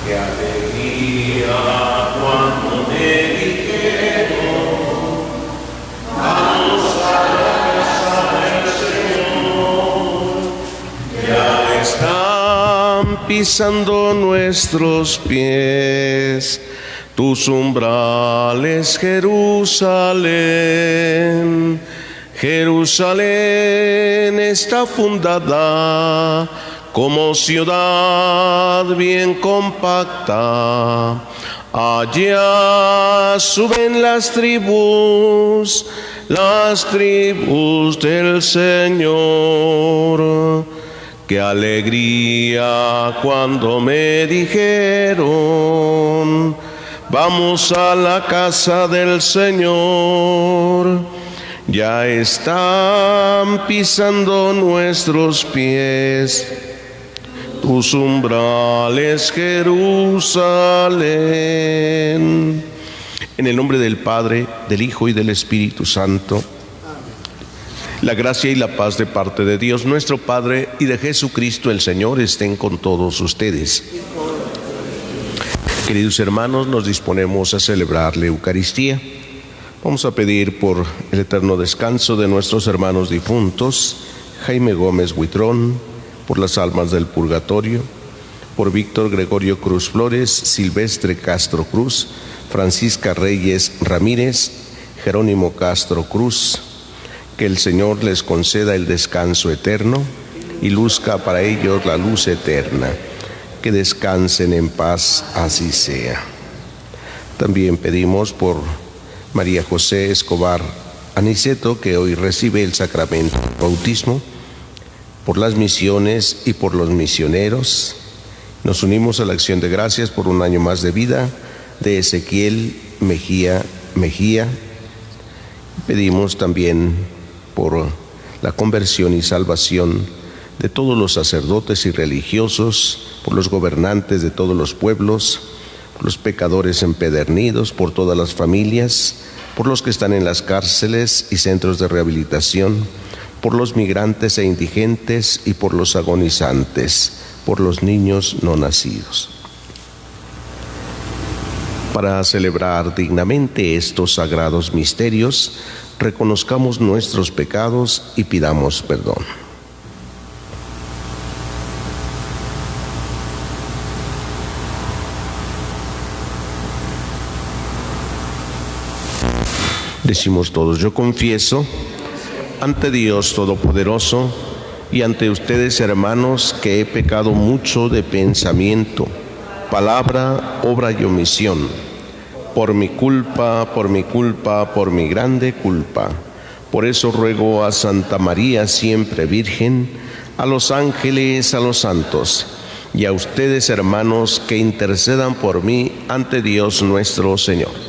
Qué alegría cuando me dijeron, vamos a la casa del Señor. Ya están pisando nuestros pies tus umbrales, Jerusalén. Jerusalén está fundada como ciudad bien compacta. Allá suben las tribus del Señor. Qué alegría cuando me dijeron, vamos a la casa del Señor. Ya están pisando nuestros pies tus umbrales, Jerusalén. En el nombre del Padre, del Hijo y del Espíritu Santo. La gracia y la paz de parte de Dios nuestro Padre y de Jesucristo el Señor estén con todos ustedes. Queridos hermanos, nos disponemos a celebrar la Eucaristía. Vamos a pedir por el eterno descanso de nuestros hermanos difuntos, Jaime Gómez Huitrón, por las almas del purgatorio, por Víctor Gregorio Cruz Flores, Silvestre Castro Cruz, Francisca Reyes Ramírez, Jerónimo Castro Cruz. Que el Señor les conceda el descanso eterno y luzca para ellos la luz eterna. Que descansen en paz, así sea. También pedimos por María José Escobar Aniceto, que hoy recibe el sacramento del bautismo, por las misiones y por los misioneros. Nos unimos a la acción de gracias por un año más de vida de Ezequiel Mejía. Pedimos también por la conversión y salvación de todos los sacerdotes y religiosos, por los gobernantes de todos los pueblos, por los pecadores empedernidos, por todas las familias, por los que están en las cárceles y centros de rehabilitación, por los migrantes e indigentes y por los agonizantes, por los niños no nacidos. Para celebrar dignamente estos sagrados misterios, reconozcamos nuestros pecados y pidamos perdón. Decimos todos: yo confieso ante Dios Todopoderoso y ante ustedes, hermanos, que he pecado mucho de pensamiento, palabra, obra y omisión, por mi culpa, por mi grande culpa. Por eso ruego a Santa María, siempre Virgen, a los ángeles, a los santos, y a ustedes, hermanos, que intercedan por mí ante Dios nuestro Señor.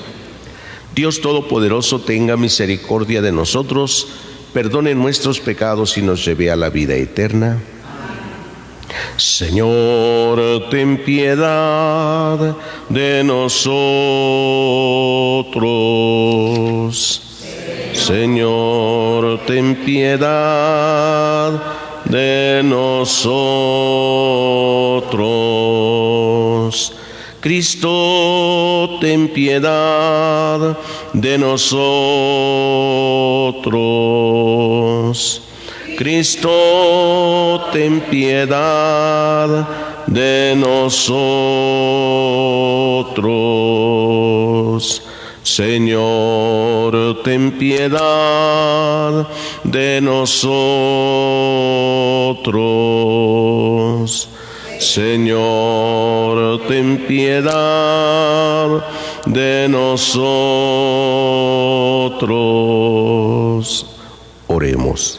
Dios Todopoderoso tenga misericordia de nosotros, perdone nuestros pecados y nos lleve a la vida eterna. Señor, ten piedad de nosotros. Señor, ten piedad de nosotros. Cristo, ten piedad de nosotros. Cristo, ten piedad de nosotros. Señor, ten piedad de nosotros. Señor, ten piedad de nosotros. Oremos.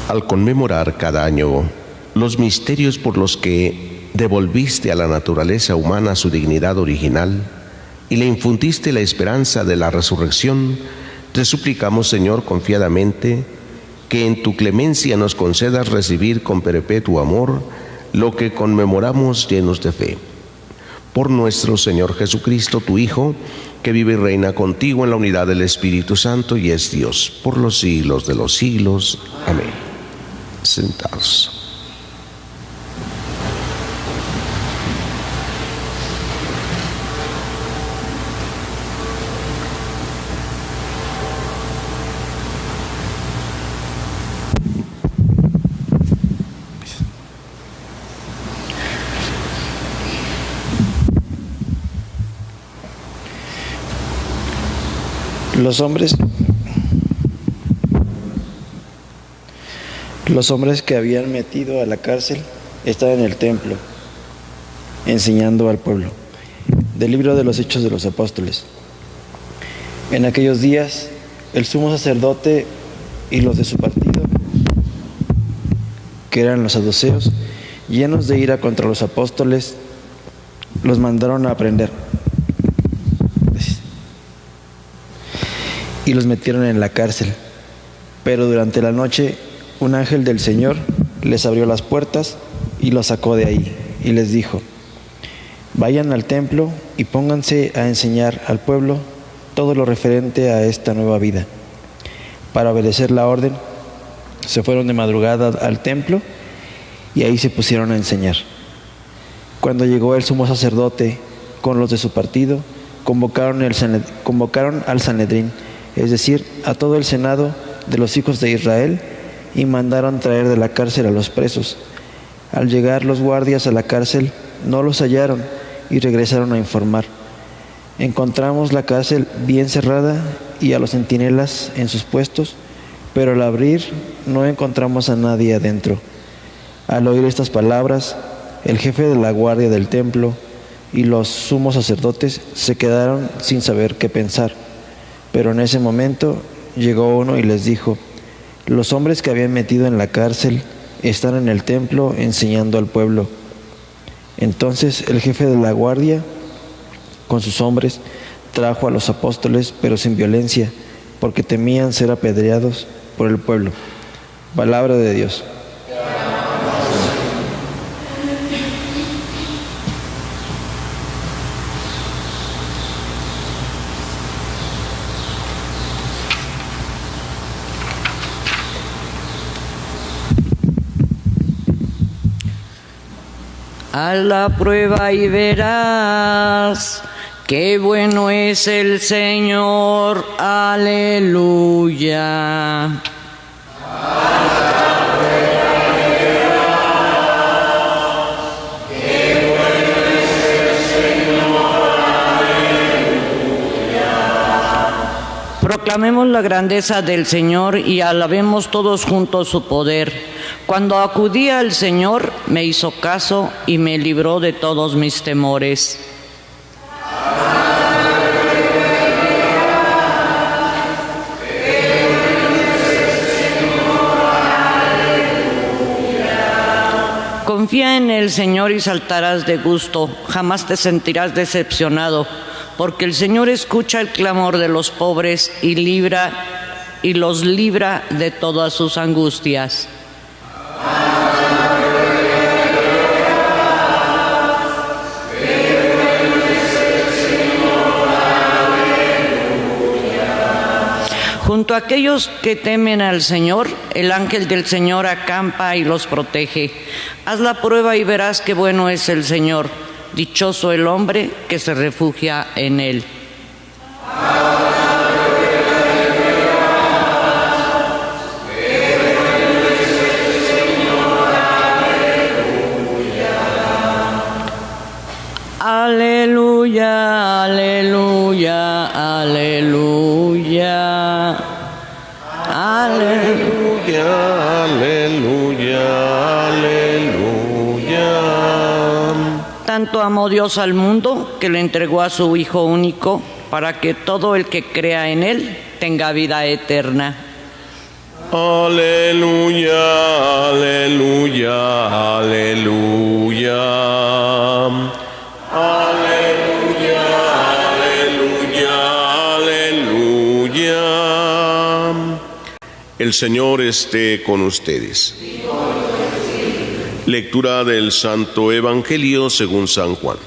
Al conmemorar cada año los misterios por los que devolviste a la naturaleza humana su dignidad original y le infundiste la esperanza de la resurrección, te suplicamos, Señor, confiadamente, que en tu clemencia nos concedas recibir con perpetuo amor lo que conmemoramos llenos de fe. Por nuestro Señor Jesucristo, tu Hijo, que vive y reina contigo en la unidad del Espíritu Santo y es Dios por los siglos de los siglos. Amén. Sentados. Los hombres que habían metido a la cárcel estaban en el templo, enseñando al pueblo. Del libro de los Hechos de los Apóstoles. En aquellos días, el sumo sacerdote y los de su partido, que eran los saduceos, llenos de ira contra los apóstoles, los mandaron a prender y los metieron en la cárcel. Pero durante la noche un ángel del Señor les abrió las puertas y los sacó de ahí y les dijo: vayan al templo y pónganse a enseñar al pueblo todo lo referente a esta nueva vida. Para obedecer la orden, se fueron de madrugada al templo y ahí se pusieron a enseñar. Cuando llegó el sumo sacerdote con los de su partido, convocaron al Sanedrín, es decir, a todo el senado de los hijos de Israel, y mandaron traer de la cárcel a los presos. Al llegar los guardias a la cárcel, no los hallaron y regresaron a informar: encontramos la cárcel bien cerrada y a los centinelas en sus puestos, pero al abrir no encontramos a nadie adentro. Al oír estas palabras, el jefe de la guardia del templo y los sumos sacerdotes se quedaron sin saber qué pensar. Pero en ese momento llegó uno y les dijo: los hombres que habían metido en la cárcel están en el templo enseñando al pueblo. Entonces el jefe de la guardia, con sus hombres, trajo a los apóstoles, pero sin violencia, porque temían ser apedreados por el pueblo. Palabra de Dios. Haz la prueba y verás qué bueno es el Señor. Aleluya. Haz la prueba y verás qué bueno es el Señor. Aleluya. Proclamemos la grandeza del Señor y alabemos todos juntos su poder. Cuando acudí al Señor, me hizo caso y me libró de todos mis temores. Confía en el Señor y saltarás de gusto, jamás te sentirás decepcionado, porque el Señor escucha el clamor de los pobres y los libra de todas sus angustias. Junto a aquellos que temen al Señor, el ángel del Señor acampa y los protege. Haz la prueba y verás qué bueno es el Señor. Dichoso el hombre que se refugia en Él. Aleluya, aleluya, aleluya. Aleluya, aleluya, aleluya. Tanto amó Dios al mundo que le entregó a su Hijo único para que todo el que crea en Él tenga vida eterna. Aleluya, aleluya, aleluya. Aleluya, aleluya, aleluya. El Señor esté con ustedes. Lectura del Santo Evangelio según San Juan.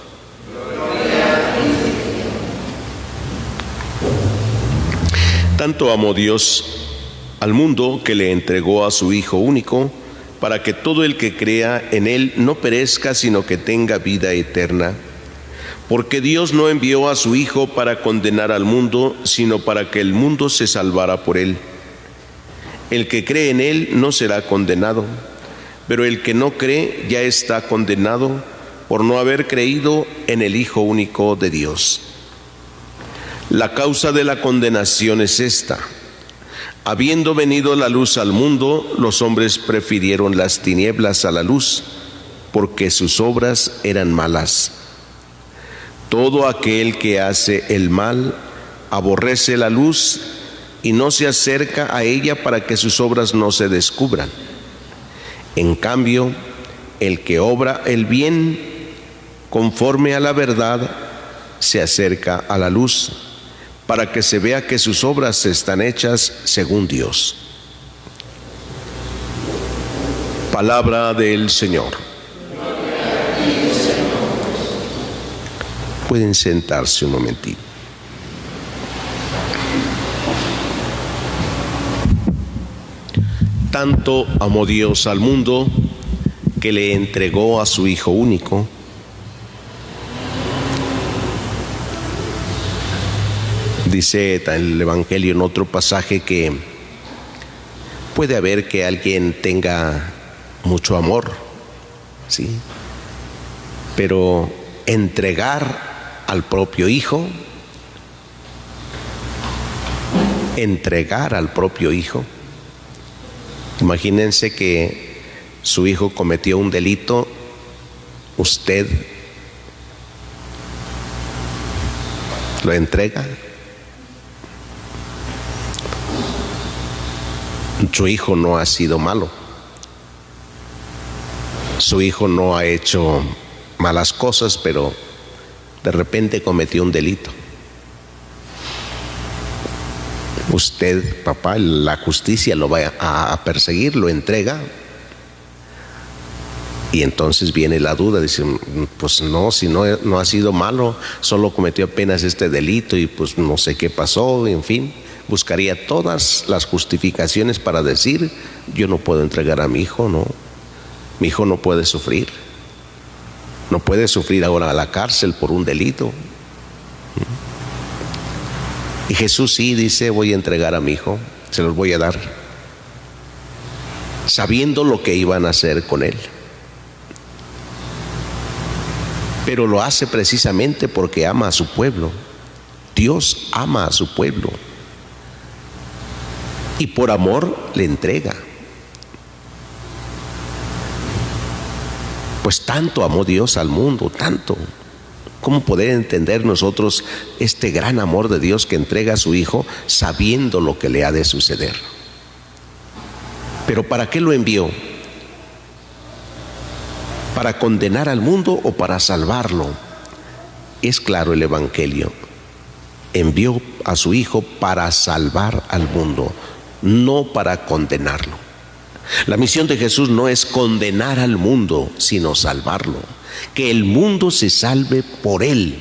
Tanto amó Dios al mundo que le entregó a su Hijo único, para que todo el que crea en Él no perezca, sino que tenga vida eterna. Porque Dios no envió a su Hijo para condenar al mundo, sino para que el mundo se salvara por Él. El que cree en Él no será condenado, pero el que no cree ya está condenado por no haber creído en el Hijo único de Dios. La causa de la condenación es esta: habiendo venido la luz al mundo, los hombres prefirieron las tinieblas a la luz, porque sus obras eran malas. Todo aquel que hace el mal aborrece la luz y no se acerca a ella para que sus obras no se descubran. En cambio, el que obra el bien conforme a la verdad se acerca a la luz, para que se vea que sus obras están hechas según Dios. Palabra del Señor. Pueden sentarse un momentito. Tanto amó Dios al mundo que le entregó a su Hijo único. Dice el Evangelio en otro pasaje que puede haber que alguien tenga mucho amor, ¿sí? Pero entregar al propio Hijo, imagínense que su hijo cometió un delito, usted lo entrega. Su hijo no ha sido malo, su hijo no ha hecho malas cosas, pero de repente cometió un delito. Usted, papá, la justicia lo va a perseguir, lo entrega. Y entonces viene la duda, dice, pues no, si no ha sido malo, solo cometió apenas este delito y pues no sé qué pasó, en fin. Buscaría todas las justificaciones para decir, yo no puedo entregar a mi hijo, no. Mi hijo no puede sufrir. No puede sufrir ahora a la cárcel por un delito. Y Jesús sí dice, voy a entregar a mi hijo, se los voy a dar, sabiendo lo que iban a hacer con él. Pero lo hace precisamente porque ama a su pueblo. Dios ama a su pueblo. Y por amor le entrega. Pues tanto amó Dios al mundo, tanto. ¿Cómo poder entender nosotros este gran amor de Dios que entrega a su Hijo sabiendo lo que le ha de suceder? Pero ¿para qué lo envió? ¿Para condenar al mundo o para salvarlo? Es claro el Evangelio. Envió a su Hijo para salvar al mundo, no para condenarlo. La misión de Jesús no es condenar al mundo, sino salvarlo. Que el mundo se salve por Él.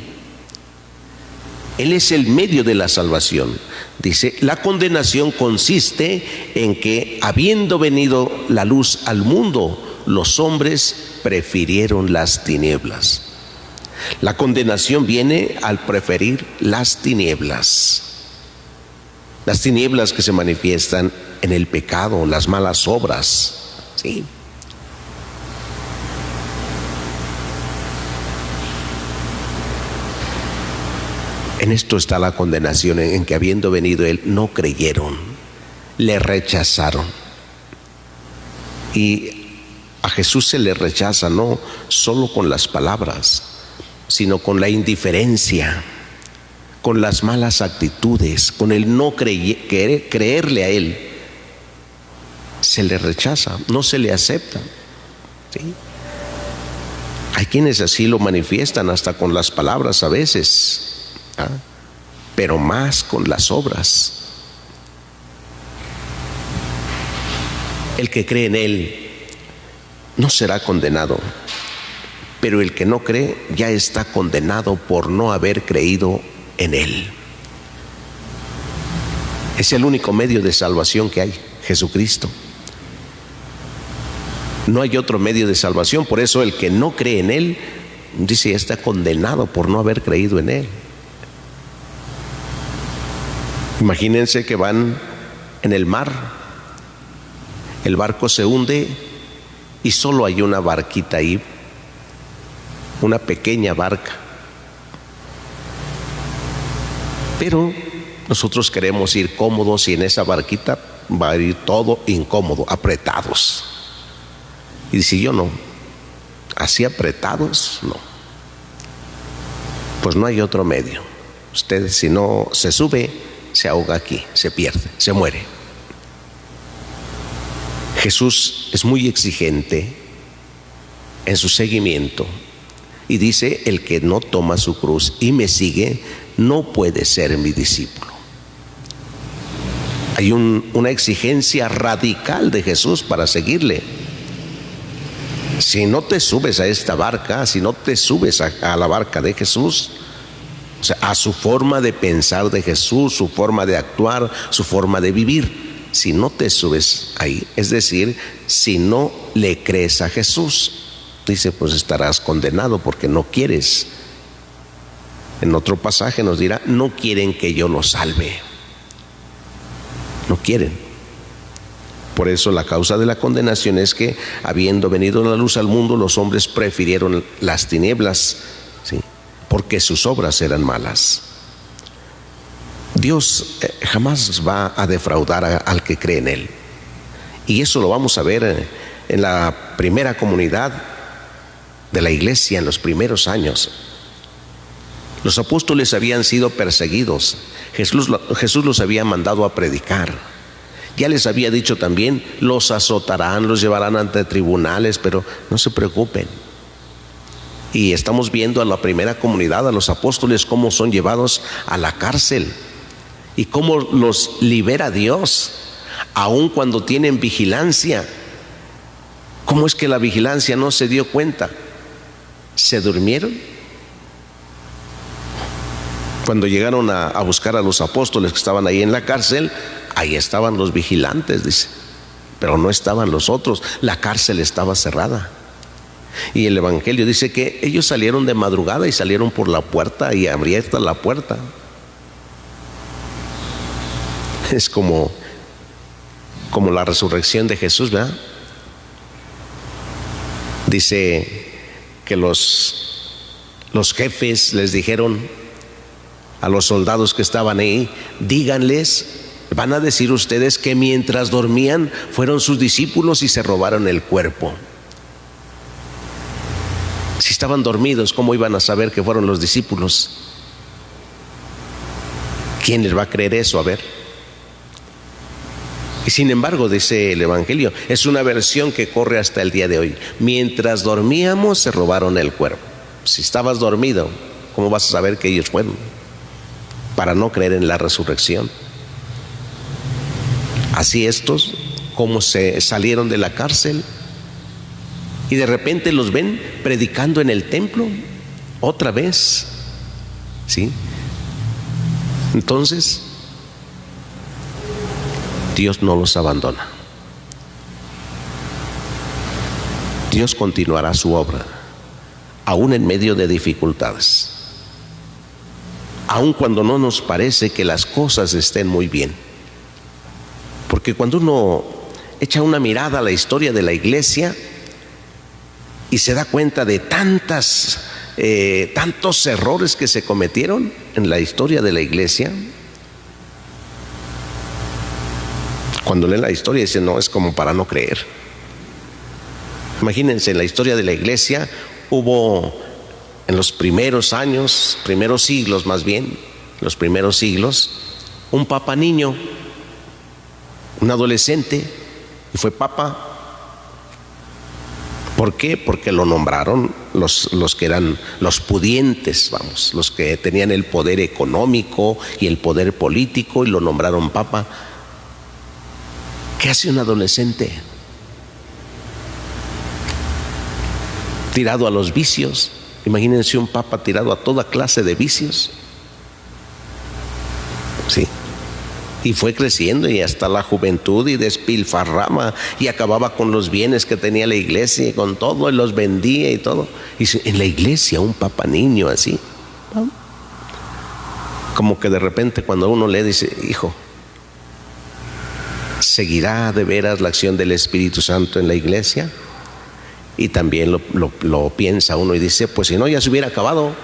Él es el medio de la salvación. Dice, la condenación consiste en que, habiendo venido la luz al mundo, los hombres prefirieron las tinieblas. La condenación viene al preferir las tinieblas. Las tinieblas que se manifiestan en el pecado, las malas obras, ¿sí? En esto está la condenación, en que habiendo venido Él, no creyeron, le rechazaron. Y a Jesús se le rechaza no solo con las palabras, sino con la indiferencia, con las malas actitudes, con el no creerle a Él. Se le rechaza, no se le acepta, ¿sí? Hay quienes así lo manifiestan hasta con las palabras a veces, pero más con las obras. El que cree en Él no será condenado, pero el que no cree ya está condenado por no haber creído en Él. Es el único medio de salvación que hay, Jesucristo. No hay otro medio de salvación. Por eso el que no cree en Él, dice, está condenado por no haber creído en Él. Imagínense que van en el mar, el barco se hunde y solo hay una barquita ahí, una pequeña barca. Pero nosotros queremos ir cómodos y en esa barquita va a ir todo incómodo, apretados. Y dice, yo no, así apretados, no. Pues no hay otro medio. Usted si no se sube, se ahoga aquí, se pierde, se muere. Jesús es muy exigente en su seguimiento y dice, el que no toma su cruz y me sigue, no puede ser mi discípulo. Hay una exigencia radical de Jesús para seguirle. Si no te subes a esta barca, si no te subes a la barca de Jesús, o sea, a su forma de pensar de Jesús, su forma de actuar, su forma de vivir, si no te subes ahí, es decir, si no le crees a Jesús, dice, pues estarás condenado porque no quieres. En otro pasaje nos dirá, no quieren que yo los salve. No quieren. Por eso la causa de la condenación es que, habiendo venido la luz al mundo, los hombres prefirieron las tinieblas, ¿sí?, porque sus obras eran malas. Dios jamás va a defraudar al que cree en Él. Y eso lo vamos a ver en la primera comunidad de la iglesia, en los primeros años. Los apóstoles habían sido perseguidos. Jesús los había mandado a predicar. Ya les había dicho también, los azotarán, los llevarán ante tribunales, pero no se preocupen. Y estamos viendo a la primera comunidad, a los apóstoles, cómo son llevados a la cárcel y cómo los libera Dios, aun cuando tienen vigilancia. ¿Cómo es que la vigilancia no se dio cuenta? ¿Se durmieron? Cuando llegaron a buscar a los apóstoles que estaban ahí en la cárcel, ahí estaban los vigilantes, dice, pero no estaban los otros, la cárcel estaba cerrada. Y el Evangelio dice que ellos salieron de madrugada y salieron por la puerta y abierta la puerta. Es como la resurrección de Jesús, ¿verdad? Dice que los jefes les dijeron a los soldados que estaban ahí, díganles, van a decir ustedes que mientras dormían fueron sus discípulos y se robaron el cuerpo. Si estaban dormidos, ¿cómo iban a saber que fueron los discípulos? ¿Quién les va a creer eso? A ver. Y sin embargo, dice el Evangelio, es una versión que corre hasta el día de hoy. Mientras dormíamos, se robaron el cuerpo. Si estabas dormido, ¿cómo vas a saber que ellos fueron? Para no creer en la resurrección. Así estos, como se salieron de la cárcel y de repente los ven predicando en el templo otra vez, ¿sí? Entonces Dios no los abandona. Dios continuará su obra aún en medio de dificultades, aun cuando no nos parece que las cosas estén muy bien. Porque cuando uno echa una mirada a la historia de la iglesia y se da cuenta de tantos errores que se cometieron en la historia de la iglesia, cuando leen la historia dicen, no, es como para no creer. Imagínense, en la historia de la iglesia hubo en los primeros años, primeros siglos más bien, los primeros siglos, un papa niño, un adolescente, y fue papa. ¿Por qué? Porque lo nombraron los que eran los pudientes, vamos, los que tenían el poder económico y el poder político, y lo nombraron papa. ¿Qué hace un adolescente? Tirado a los vicios. Imagínense un papa tirado a toda clase de vicios. Sí. Y fue creciendo y hasta la juventud, y despilfarraba y acababa con los bienes que tenía la iglesia y con todo, y los vendía y todo. Y en la iglesia un papa niño así, como que de repente cuando uno lee dice: hijo, ¿seguirá de veras la acción del Espíritu Santo en la iglesia? Y también lo piensa uno y dice: pues si no, ya se hubiera acabado.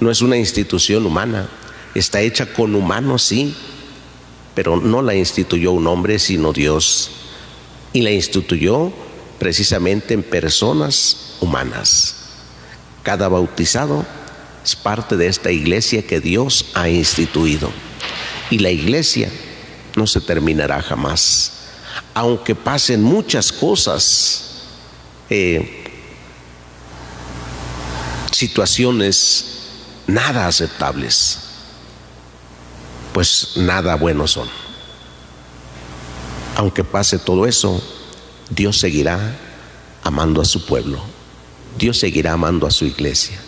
No es una institución humana, está hecha con humanos, sí, pero no la instituyó un hombre sino Dios, y la instituyó precisamente en personas humanas. Cada bautizado es parte de esta iglesia que Dios ha instituido, y la iglesia no se terminará jamás, aunque pasen muchas cosas, situaciones nada aceptables, pues nada buenos son. Aunque pase todo eso, Dios seguirá amando a su pueblo, Dios seguirá amando a su iglesia,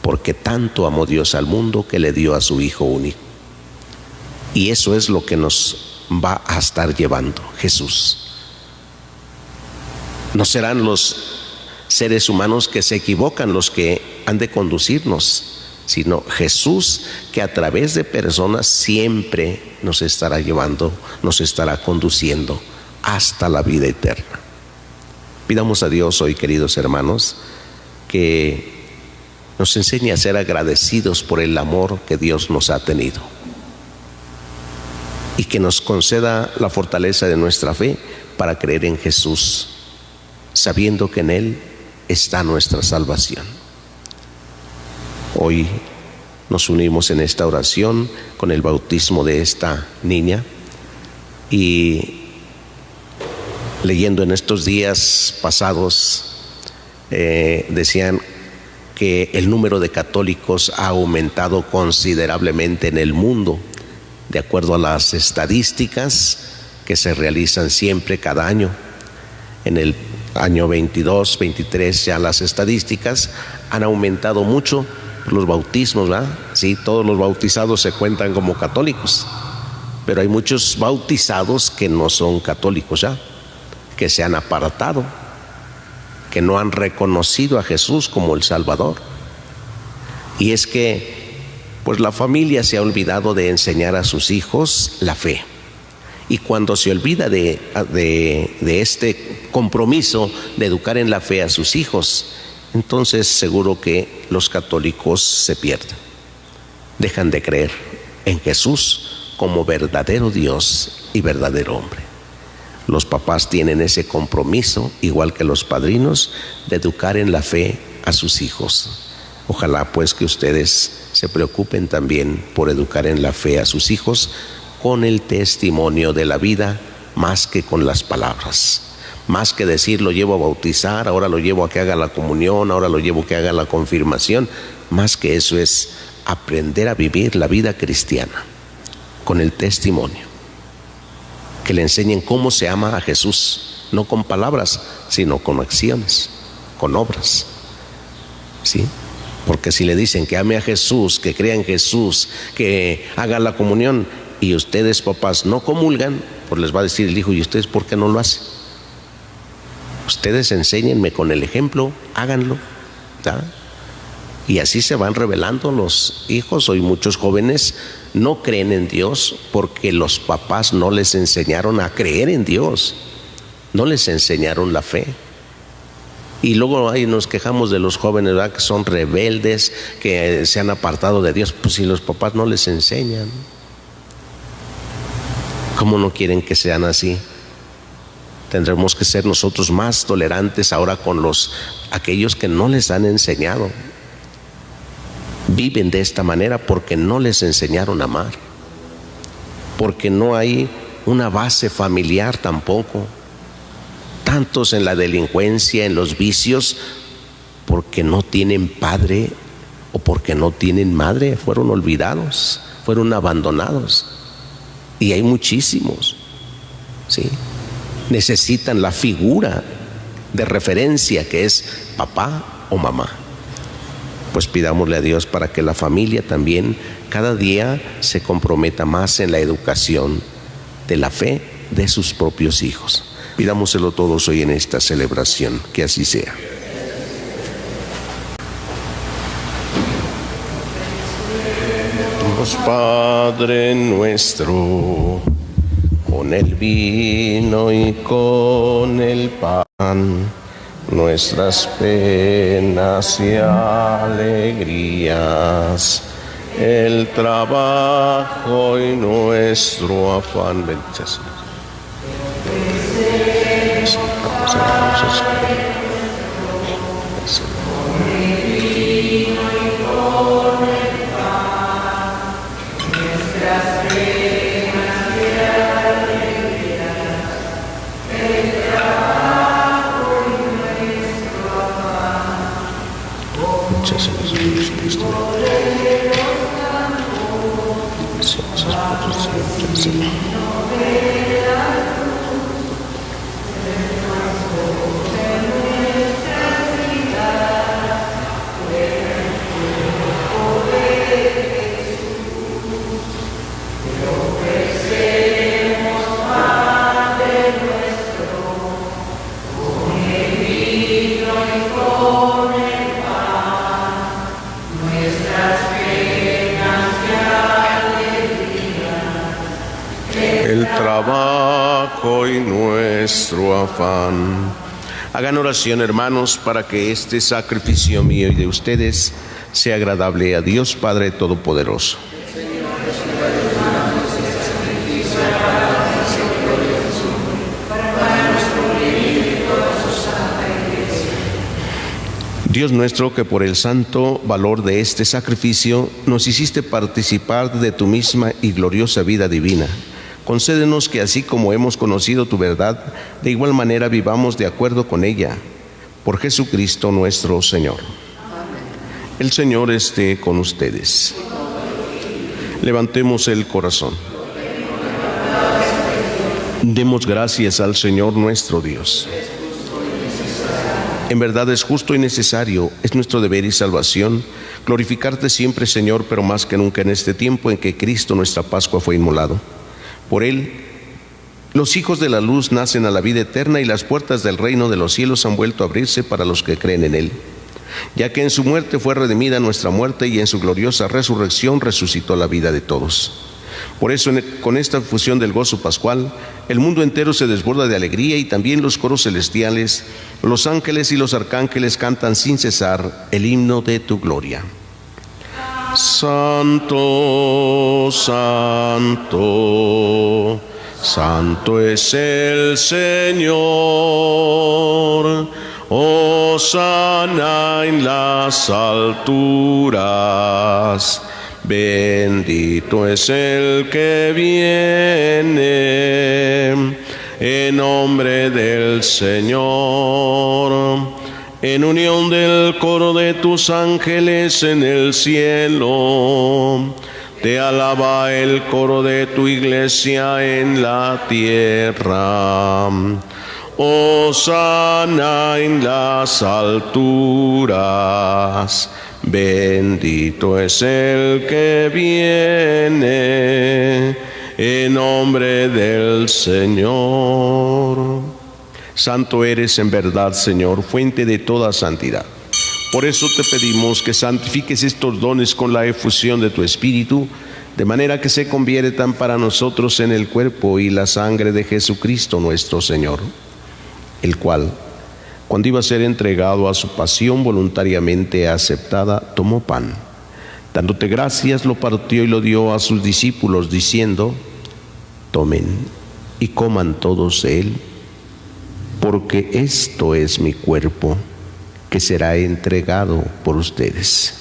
porque tanto amó Dios al mundo que le dio a su Hijo único. Y eso es lo que nos va a estar llevando Jesús. No serán los seres humanos que se equivocan los que han de conducirnos, sino Jesús, que a través de personas siempre nos estará llevando, nos estará conduciendo hasta la vida eterna. Pidamos a Dios hoy, queridos hermanos, que nos enseñe a ser agradecidos por el amor que Dios nos ha tenido, y que nos conceda la fortaleza de nuestra fe para creer en Jesús, sabiendo que en Él está nuestra salvación. Hoy nos unimos en esta oración con el bautismo de esta niña, y leyendo en estos días pasados, decían que el número de católicos ha aumentado considerablemente en el mundo, de acuerdo a las estadísticas que se realizan siempre cada año. En el año 22, 23 ya las estadísticas han aumentado mucho. Los bautismos, ¿verdad? Sí, todos los bautizados se cuentan como católicos, pero hay muchos bautizados que no son católicos ya, que se han apartado, que no han reconocido a Jesús como el Salvador. Y es que pues la familia se ha olvidado de enseñar a sus hijos la fe, y cuando se olvida de este compromiso de educar en la fe a sus hijos, entonces seguro que los católicos se pierden, dejan de creer en Jesús como verdadero Dios y verdadero hombre. Los papás tienen ese compromiso, igual que los padrinos, de educar en la fe a sus hijos. Ojalá pues que ustedes se preocupen también por educar en la fe a sus hijos con el testimonio de la vida, más que con las palabras. Más que decir: lo llevo a bautizar, ahora lo llevo a que haga la comunión, ahora lo llevo a que haga la confirmación. Más que eso es aprender a vivir la vida cristiana con el testimonio. Que le enseñen cómo se ama a Jesús, no con palabras, sino con acciones, con obras. ¿Sí? Porque si le dicen que ame a Jesús, que crea en Jesús, que haga la comunión, y ustedes, papás, no comulgan, pues les va a decir el hijo: ¿y ustedes por qué no lo hacen? Ustedes enséñenme con el ejemplo, háganlo, ¿tá? Y así se van revelando los hijos. Hoy muchos jóvenes no creen en Dios porque los papás no les enseñaron a creer en Dios, no les enseñaron la fe. Y luego ahí nos quejamos de los jóvenes, ¿verdad?, que son rebeldes, que se han apartado de Dios. Pues si los papás no les enseñan, ¿cómo no quieren que sean así? Tendremos que ser nosotros más tolerantes ahora con aquellos que no les han enseñado. Viven de esta manera porque no les enseñaron a amar, porque no hay una base familiar tampoco. Tantos en la delincuencia, en los vicios, porque no tienen padre o porque no tienen madre, fueron olvidados, fueron abandonados. Y hay muchísimos, ¿sí? Necesitan la figura de referencia que es papá o mamá. Pues pidámosle a Dios para que la familia también cada día se comprometa más en la educación de la fe de sus propios hijos. Pidámoselo todos hoy en esta celebración, que así sea. Dios Padre nuestro, con el vino y con el pan, nuestras penas y alegrías, el trabajo y nuestro afán. Bendita sea. Trabajo y nuestro afán. Hagan oración, hermanos, para que este sacrificio mío y de ustedes sea agradable a Dios Padre Todopoderoso. Dios nuestro, que por el santo valor de este sacrificio nos hiciste participar de tu misma y gloriosa vida divina, concédenos que así como hemos conocido tu verdad, de igual manera vivamos de acuerdo con ella. Por Jesucristo nuestro Señor. El Señor esté con ustedes. Levantemos el corazón. Demos gracias al Señor nuestro Dios. En verdad es justo y necesario, es nuestro deber y salvación, glorificarte siempre, Señor, pero más que nunca en este tiempo en que Cristo, nuestra Pascua, fue inmolado. Por Él, los hijos de la luz nacen a la vida eterna y las puertas del reino de los cielos han vuelto a abrirse para los que creen en Él. Ya que en su muerte fue redimida nuestra muerte y en su gloriosa resurrección resucitó la vida de todos. Por eso, con esta fusión del gozo pascual, el mundo entero se desborda de alegría y también los coros celestiales, los ángeles y los arcángeles cantan sin cesar el himno de tu gloria. Santo, santo, santo es el Señor. Hosana en las alturas. Bendito es el que viene en nombre del Señor. En unión del coro de tus ángeles en el cielo, te alaba el coro de tu iglesia en la tierra. Hosana en las alturas, bendito es el que viene en nombre del Señor. Santo eres en verdad, Señor, fuente de toda santidad. Por eso te pedimos que santifiques estos dones con la efusión de tu Espíritu, de manera que se conviertan para nosotros en el cuerpo y la sangre de Jesucristo nuestro Señor, el cual, cuando iba a ser entregado a su pasión voluntariamente aceptada, tomó pan. Dándote gracias, lo partió y lo dio a sus discípulos, diciendo: tomen y coman todos de él, porque esto es mi cuerpo, que será entregado por ustedes.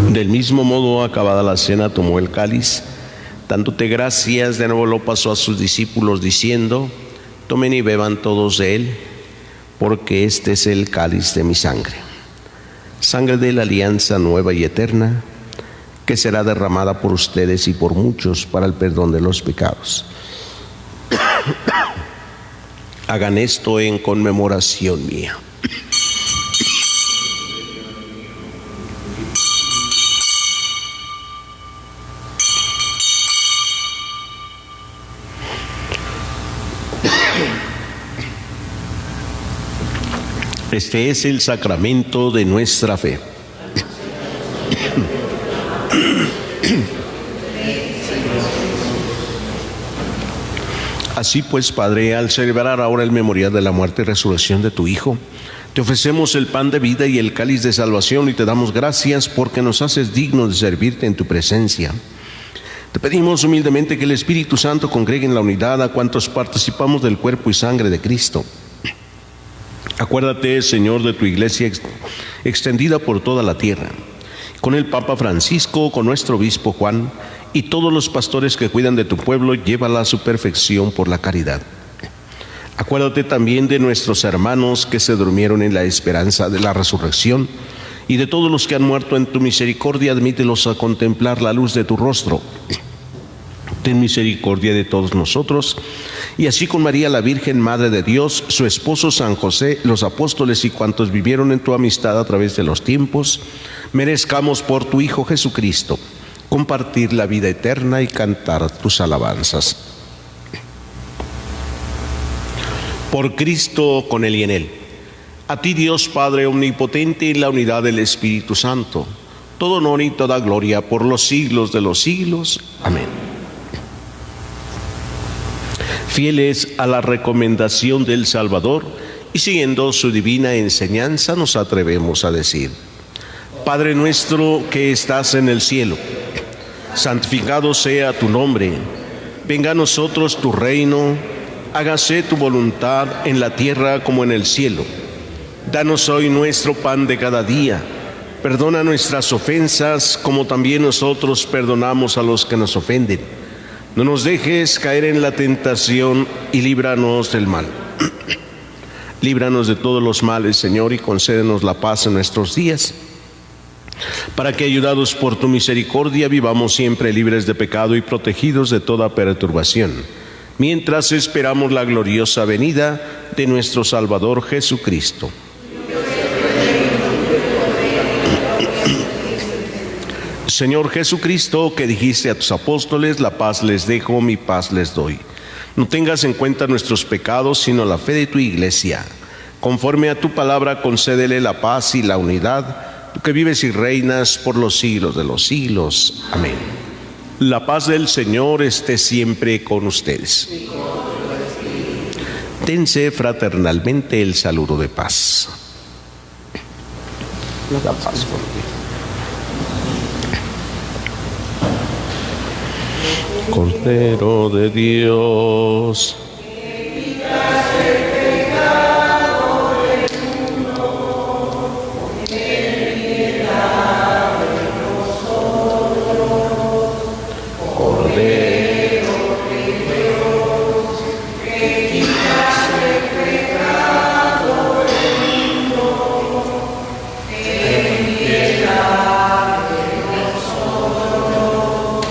Del mismo modo, acabada la cena, tomó el cáliz, dándote gracias, de nuevo lo pasó a sus discípulos, diciendo: tomen y beban todos de él, porque este es el cáliz de mi sangre, sangre de la alianza nueva y eterna, que será derramada por ustedes y por muchos para el perdón de los pecados. Hagan esto en conmemoración mía. Este es el sacramento de nuestra fe. Así pues, Padre, al celebrar ahora el memorial de la muerte y resurrección de tu Hijo, te ofrecemos el pan de vida y el cáliz de salvación y te damos gracias porque nos haces dignos de servirte en tu presencia. Te pedimos humildemente que el Espíritu Santo congregue en la unidad a cuantos participamos del cuerpo y sangre de Cristo. Acuérdate, Señor, de tu iglesia extendida por toda la tierra, con el Papa Francisco, con nuestro obispo Juan y todos los pastores que cuidan de tu pueblo, llévala a su perfección por la caridad. Acuérdate también de nuestros hermanos que se durmieron en la esperanza de la resurrección y de todos los que han muerto en tu misericordia, admítelos a contemplar la luz de tu rostro. Ten misericordia de todos nosotros, y así con María la Virgen, Madre de Dios, su esposo San José, los apóstoles y cuantos vivieron en tu amistad a través de los tiempos, merezcamos por tu Hijo Jesucristo compartir la vida eterna y cantar tus alabanzas. Por Cristo, con Él y en Él. A ti, Dios Padre omnipotente, en la unidad del Espíritu Santo, todo honor y toda gloria por los siglos de los siglos. Amén. Fieles a la recomendación del Salvador y siguiendo su divina enseñanza, nos atrevemos a decir: Padre nuestro que estás en el cielo, santificado sea tu nombre. Venga a nosotros tu reino, hágase tu voluntad en la tierra como en el cielo. Danos hoy nuestro pan de cada día. Perdona nuestras ofensas como también nosotros perdonamos a los que nos ofenden. No nos dejes caer en la tentación y líbranos del mal. Líbranos de todos los males, Señor, y concédenos la paz en nuestros días, para que, ayudados por tu misericordia, vivamos siempre libres de pecado y protegidos de toda perturbación, mientras esperamos la gloriosa venida de nuestro Salvador Jesucristo. Señor Jesucristo, que dijiste a tus apóstoles: la paz les dejo, mi paz les doy. No tengas en cuenta nuestros pecados, sino la fe de tu iglesia. Conforme a tu palabra, concédele la paz y la unidad, tú que vives y reinas por los siglos de los siglos. Amén. La paz del Señor esté siempre con ustedes. Dense fraternalmente el saludo de paz. La paz por ti. Cordero de Dios, que quitas el pecado del mundo, ten piedad de nosotros. Cordero de Dios, que quitas el pecado del mundo, ten piedad de nosotros.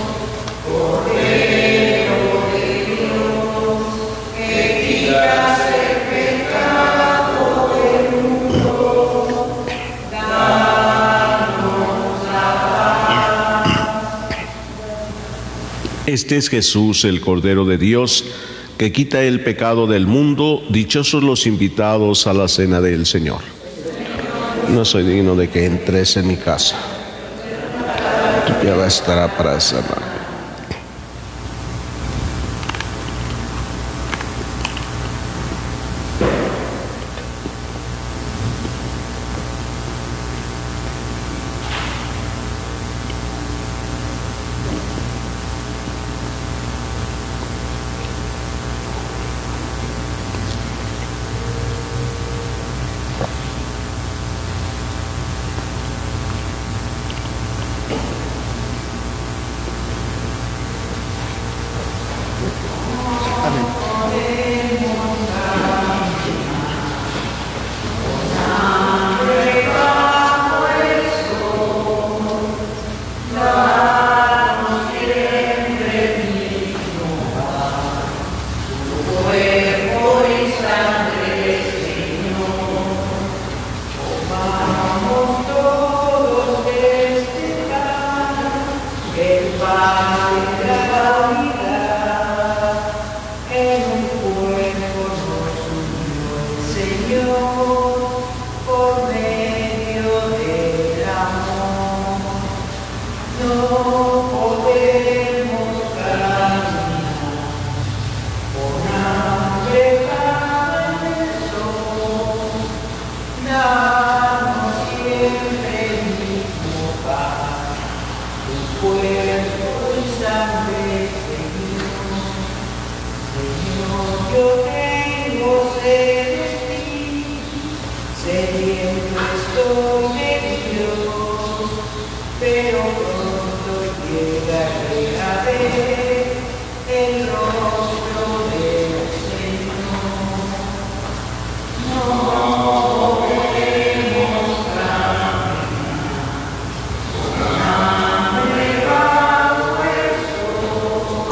Este es Jesús, el Cordero de Dios, que quita el pecado del mundo. Dichosos los invitados a la cena del Señor. No soy digno de que entres en mi casa. Tu llave estará para sanar. Amén.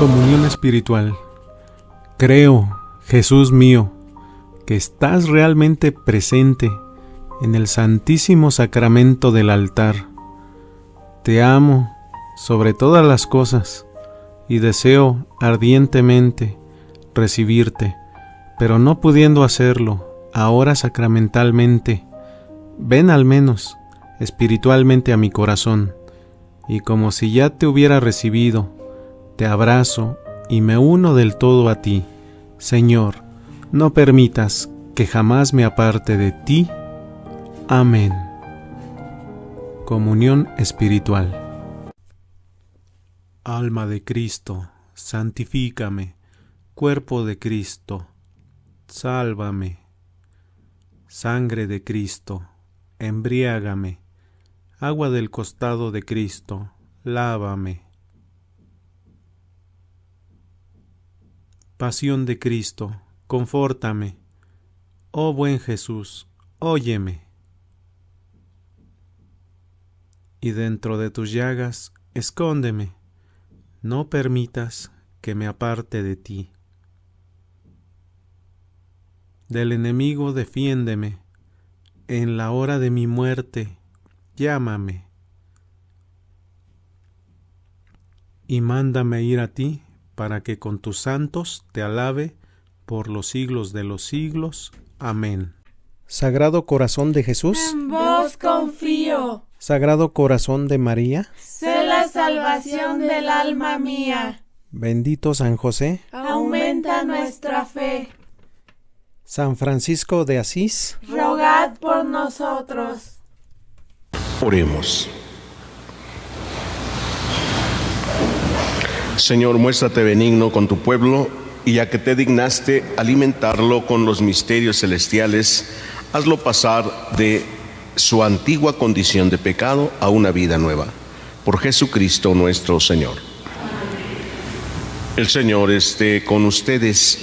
Comunión espiritual. Creo, Jesús mío, que estás realmente presente en el Santísimo Sacramento del altar. Te amo sobre todas las cosas y deseo ardientemente recibirte, pero no pudiendo hacerlo ahora sacramentalmente, ven al menos espiritualmente a mi corazón, y como si ya te hubiera recibido, te abrazo y me uno del todo a ti. Señor, no permitas que jamás me aparte de ti. Amén. Comunión espiritual. Alma de Cristo, santifícame. Cuerpo de Cristo, sálvame. Sangre de Cristo, embriágame. Agua del costado de Cristo, lávame. Pasión de Cristo, confórtame. Oh buen Jesús, óyeme. Y dentro de tus llagas, escóndeme. No permitas que me aparte de ti. Del enemigo defiéndeme. En la hora de mi muerte, llámame. Y mándame ir a ti, para que con tus santos te alabe por los siglos de los siglos. Amén. Sagrado Corazón de Jesús, en vos confío. Sagrado Corazón de María, sé la salvación del alma mía. Bendito San José, aumenta nuestra fe. San Francisco de Asís, rogad por nosotros. Oremos. Señor, muéstrate benigno con tu pueblo, y ya que te dignaste alimentarlo con los misterios celestiales, hazlo pasar de su antigua condición de pecado a una vida nueva. Por Jesucristo nuestro Señor. El Señor esté con ustedes.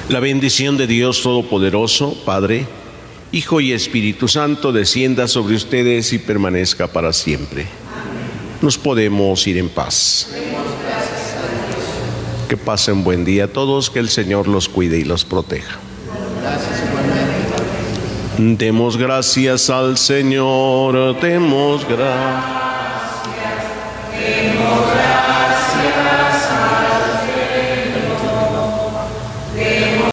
La bendición de Dios Todopoderoso, Padre, Hijo y Espíritu Santo, descienda sobre ustedes y permanezca para siempre. Nos podemos ir en paz. Que pasen buen día todos, que el Señor los cuide y los proteja. Demos gracias al Señor, demos gracias.